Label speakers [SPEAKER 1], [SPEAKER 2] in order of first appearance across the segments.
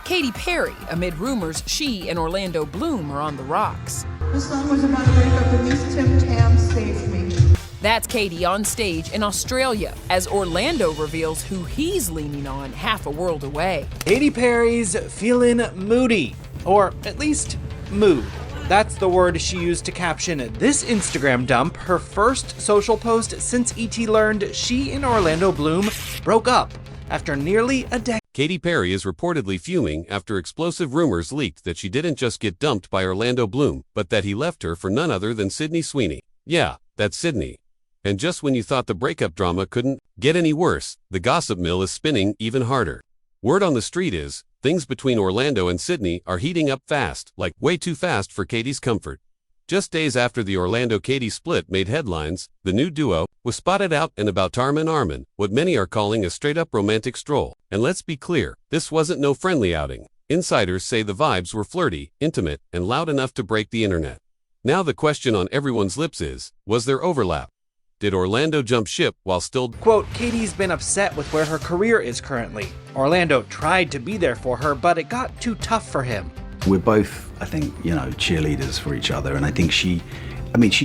[SPEAKER 1] Katy Perry, amid rumors she and Orlando Bloom are on the rocks.
[SPEAKER 2] This song was about a breakup, and these Tim Tams saved me.
[SPEAKER 1] That's Katy on stage in Australia as Orlando reveals who he's leaning on half a world away.
[SPEAKER 3] Katy Perry's feeling moody, or at least mood. That's the word she used to caption this Instagram dump, her first social post since ET learned she and Orlando Bloom broke up after nearly a decade.
[SPEAKER 4] Katy Perry is reportedly fuming after explosive rumors leaked that she didn't just get dumped by Orlando Bloom, but that he left her for none other than Sweeney. Yeah, that's Sydney. And just when you thought the breakup drama couldn't get any worse, the gossip mill is spinning even harder. Word on the street is, things between Orlando and Sydney are heating up fast, like way too fast for Katy's comfort. Just days after the Orlando-Katy split made headlines, the new duo was spotted out and about Tarman Arman, what many are calling a straight-up romantic stroll. And let's be clear, this wasn't no friendly outing. Insiders say the vibes were flirty, intimate, and loud enough to break the internet. Now the question on everyone's lips is, was there overlap? Did Orlando jump ship while still...
[SPEAKER 3] Quote, Katy's been upset with where her career is currently. Orlando tried to be there for her, but it got too tough for him.
[SPEAKER 5] We're both, I think, cheerleaders for each other, and I think she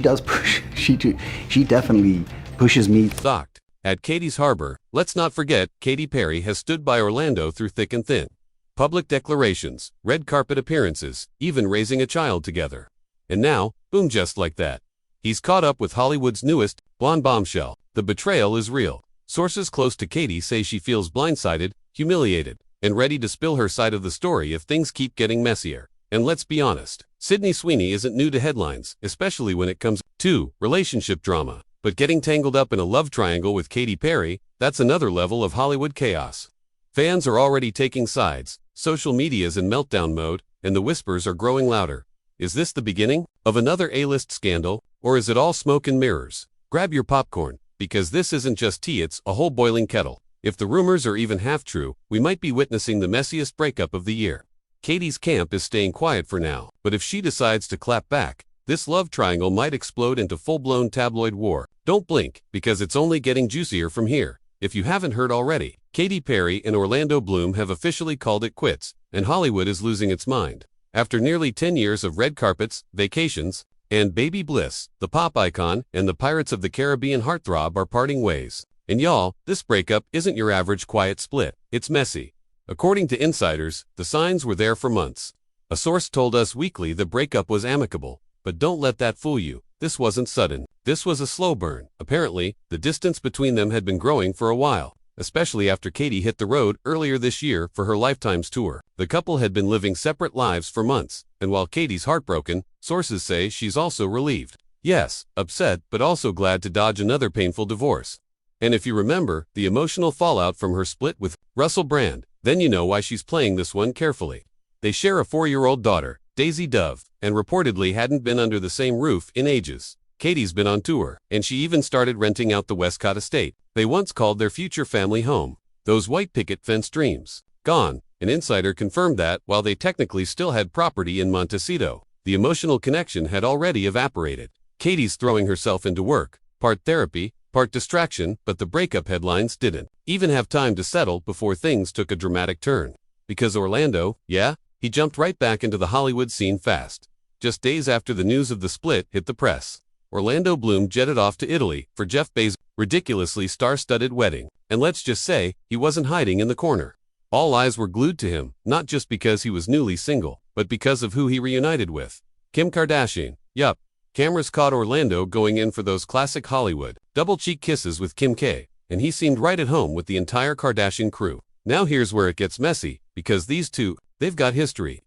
[SPEAKER 5] does push, she definitely pushes me.
[SPEAKER 4] Docked at Katy's harbor, let's not forget Katy Perry has stood by Orlando through thick and thin. Public declarations, red carpet appearances, even raising a child together. And now, boom, just like that. He's caught up with Hollywood's newest blonde bombshell. The betrayal is real. Sources close to Katy say she feels blindsided, humiliated, and ready to spill her side of the story if things keep getting messier. And let's be honest, Sweeney isn't new to headlines, especially when it comes to relationship drama. But getting tangled up in a love triangle with Katy Perry, that's another level of Hollywood chaos. Fans are already taking sides, social media's in meltdown mode, and the whispers are growing louder. Is this the beginning of another A-list scandal, or is it all smoke and mirrors? Grab your popcorn, because this isn't just tea, it's a whole boiling kettle. If the rumors are even half true, we might be witnessing the messiest breakup of the year. Katy's camp is staying quiet for now, but if she decides to clap back, this love triangle might explode into full-blown tabloid war. Don't blink, because it's only getting juicier from here. If you haven't heard already, Katy Perry and Orlando Bloom have officially called it quits, and Hollywood is losing its mind. After nearly 10 years of red carpets, vacations, and baby bliss, the pop icon and the Pirates of the Caribbean heartthrob are parting ways. And y'all, this breakup isn't your average quiet split. It's messy. According to insiders, the signs were there for months. A source told Us Weekly the breakup was amicable, but don't let that fool you. This wasn't sudden. This was a slow burn. Apparently, the distance between them had been growing for a while, especially after Katy hit the road earlier this year for her Lifetime's tour. The couple had been living separate lives for months, and while Katy's heartbroken, sources say she's also relieved. Yes, upset, but also glad to dodge another painful divorce. And if you remember the emotional fallout from her split with Russell Brand, then you know why she's playing this one carefully. They share a 4-year-old daughter, Daisy Dove, and reportedly hadn't been under the same roof in ages. Katy's been on tour, and she even started renting out the Westcott estate they once called their future family home. Those white picket fence dreams. Gone. An insider confirmed that, while they technically still had property in Montecito, the emotional connection had already evaporated. Katy's throwing herself into work, part therapy, part distraction, but the breakup headlines didn't even have time to settle before things took a dramatic turn. Because Orlando, he jumped right back into the Hollywood scene fast. Just days after the news of the split hit the press, Orlando Bloom jetted off to Italy for Jeff Bezos' ridiculously star-studded wedding. And let's just say, he wasn't hiding in the corner. All eyes were glued to him, not just because he was newly single, but because of who he reunited with. Kim Kardashian. Yup. Cameras caught Orlando going in for those classic Hollywood double-cheek kisses with Kim K, and he seemed right at home with the entire Kardashian crew. Now here's where it gets messy, because these two, they've got history.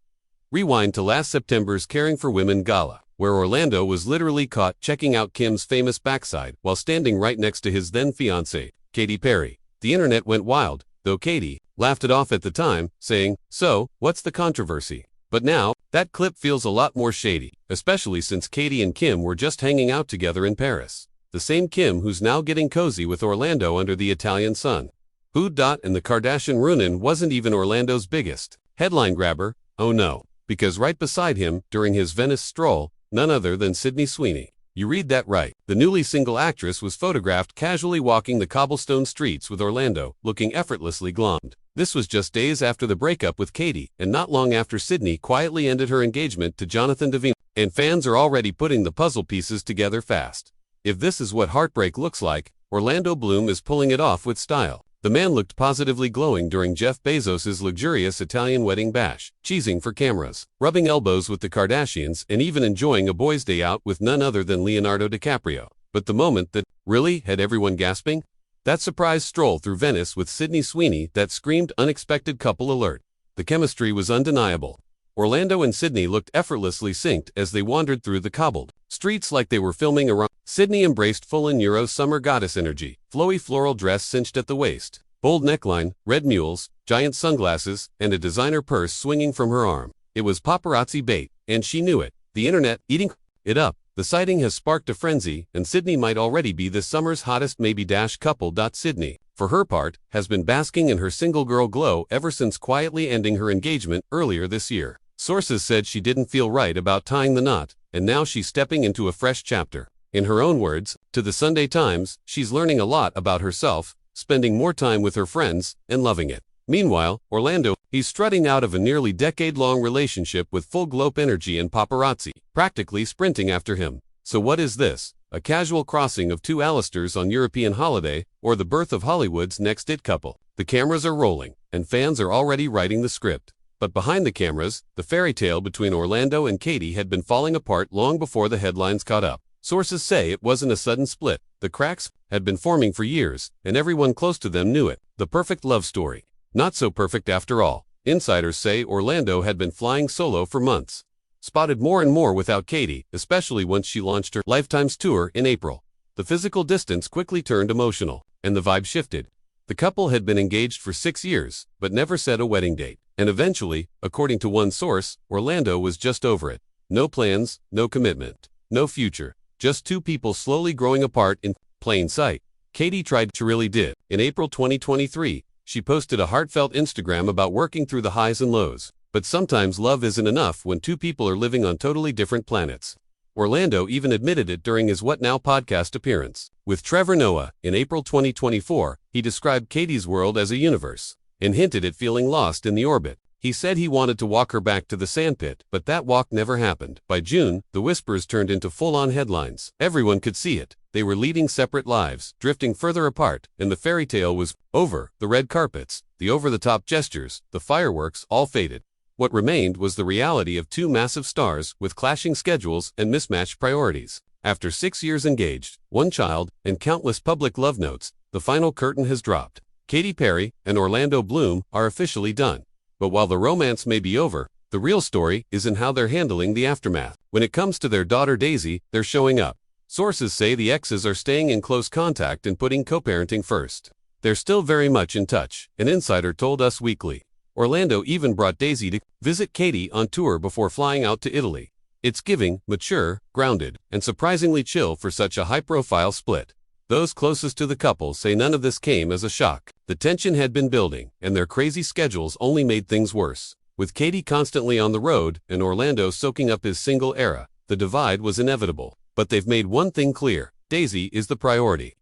[SPEAKER 4] Rewind to last September's Caring for Women gala, where Orlando was literally caught checking out Kim's famous backside while standing right next to his then-fiancée, Katy Perry. The internet went wild, though Katy laughed it off at the time, saying, "So, what's the controversy?" But now, that clip feels a lot more shady, especially since Katy and Kim were just hanging out together in Paris. The same Kim who's now getting cozy with Orlando under the Italian sun. And the Kardashian run-in wasn't even Orlando's biggest headline grabber. Oh no, because right beside him, during his Venice stroll, none other than Sweeney. You read that right. The newly single actress was photographed casually walking the cobblestone streets with Orlando, looking effortlessly glommed. This was just days after the breakup with Katy, and not long after Sydney quietly ended her engagement to Jonathan Davina, and fans are already putting the puzzle pieces together fast. If this is what heartbreak looks like, Orlando Bloom is pulling it off with style. The man looked positively glowing during Jeff Bezos' luxurious Italian wedding bash, cheesing for cameras, rubbing elbows with the Kardashians, and even enjoying a boys' day out with none other than Leonardo DiCaprio. But the moment that really had everyone gasping? That surprise stroll through Venice with Sweeney that screamed unexpected couple alert. The chemistry was undeniable. Orlando and Sydney looked effortlessly synced as they wandered through the cobbled streets like they were filming around. Sydney embraced full-in Euro summer goddess energy, flowy floral dress cinched at the waist, bold neckline, red mules, giant sunglasses, and a designer purse swinging from her arm. It was paparazzi bait, and she knew it. The internet eating it up. The sighting has sparked a frenzy, and Sydney might already be this summer's hottest maybe-couple. Sydney, for her part, has been basking in her single girl glow ever since quietly ending her engagement earlier this year. Sources said she didn't feel right about tying the knot, and now she's stepping into a fresh chapter. In her own words, to the Sunday Times, she's learning a lot about herself, spending more time with her friends, and loving it. Meanwhile, Orlando, he's strutting out of a nearly decade-long relationship with full globe energy and paparazzi, practically sprinting after him. So what is this? A casual crossing of two Alistairs on European holiday, or the birth of Hollywood's next it couple? The cameras are rolling, and fans are already writing the script. But behind the cameras, the fairy tale between Orlando and Katy had been falling apart long before the headlines caught up. Sources say it wasn't a sudden split. The cracks had been forming for years, and everyone close to them knew it. The perfect love story. Not so perfect after all. Insiders say Orlando had been flying solo for months. Spotted more and more without Katy, especially once she launched her Lifetimes tour in April. The physical distance quickly turned emotional, and the vibe shifted. The couple had been engaged for 6 years, but never set a wedding date. And eventually, according to one source, Orlando was just over it. No plans, no commitment, no future. Just two people slowly growing apart in plain sight. Katy tried, she really did. In April 2023, she posted a heartfelt Instagram about working through the highs and lows. But sometimes love isn't enough when two people are living on totally different planets. Orlando even admitted it during his What Now podcast appearance. With Trevor Noah, in April 2024, he described Katy's world as a universe, and hinted at feeling lost in the orbit. He said he wanted to walk her back to the sandpit, but that walk never happened. By June, the whispers turned into full-on headlines. Everyone could see it. They were leading separate lives, drifting further apart, and the fairy tale was over. The red carpets, the over-the-top gestures, the fireworks, all faded. What remained was the reality of two massive stars with clashing schedules and mismatched priorities. After 6 years engaged, one child, and countless public love notes, the final curtain has dropped. Katy Perry and Orlando Bloom are officially done. But while the romance may be over, the real story is in how they're handling the aftermath. When it comes to their daughter Daisy, they're showing up. Sources say the exes are staying in close contact and putting co-parenting first. They're still very much in touch, an insider told Us Weekly. Orlando even brought Daisy to visit Katy on tour before flying out to Italy. It's giving, mature, grounded, and surprisingly chill for such a high-profile split. Those closest to the couple say none of this came as a shock. The tension had been building, and their crazy schedules only made things worse. With Katy constantly on the road and Orlando soaking up his single era, the divide was inevitable. But they've made one thing clear: Daisy is the priority.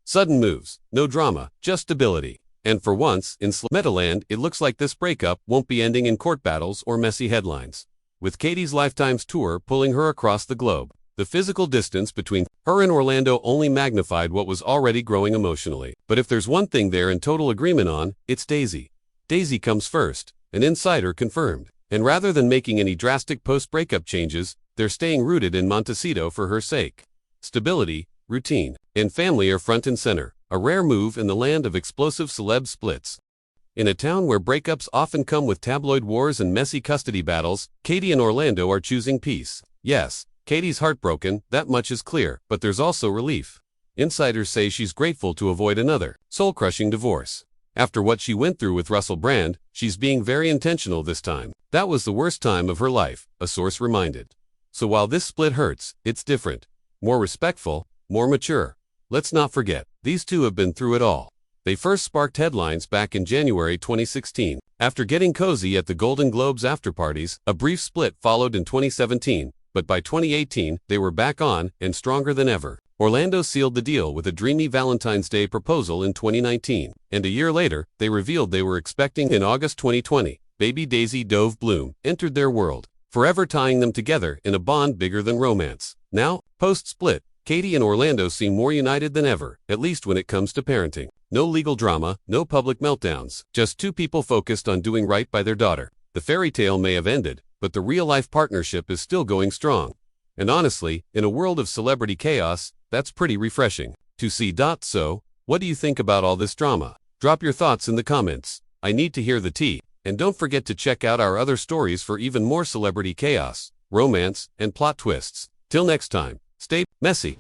[SPEAKER 4] Sudden moves, no drama, just stability. And for once, in Metaland, it looks like this breakup won't be ending in court battles or messy headlines. With Katy's Lifetimes tour pulling her across the globe, the physical distance between her and Orlando only magnified what was already growing emotionally. But if there's one thing they're in total agreement on, it's Daisy. Daisy comes first, an insider confirmed. And rather than making any drastic post-breakup changes, they're staying rooted in Montecito for her sake. Stability, routine, and family are front and center, a rare move in the land of explosive celeb splits. In a town where breakups often come with tabloid wars and messy custody battles, Katy and Orlando are choosing peace. Yes, Katy's heartbroken, that much is clear, but there's also relief. Insiders say she's grateful to avoid another soul-crushing divorce. After what she went through with Russell Brand, she's being very intentional this time. That was the worst time of her life, a source reminded. So while this split hurts, it's different. More respectful, more mature. Let's not forget, these two have been through it all. They first sparked headlines back in January 2016. After getting cozy at the Golden Globes after-parties, a brief split followed in 2017, but by 2018, they were back on and stronger than ever. Orlando sealed the deal with a dreamy Valentine's Day proposal in 2019, and a year later, they revealed they were expecting in August 2020. Baby Daisy Dove Bloom entered their world, forever tying them together in a bond bigger than romance. Now, post-split, Katy and Orlando seem more united than ever, at least when it comes to parenting. No legal drama, no public meltdowns, just two people focused on doing right by their daughter. The fairy tale may have ended, but the real-life partnership is still going strong. And honestly, in a world of celebrity chaos, that's pretty refreshing to see. So, what do you think about all this drama? Drop your thoughts in the comments. I need to hear the tea. And don't forget to check out our other stories for even more celebrity chaos, romance, and plot twists. Till next time, stay messy.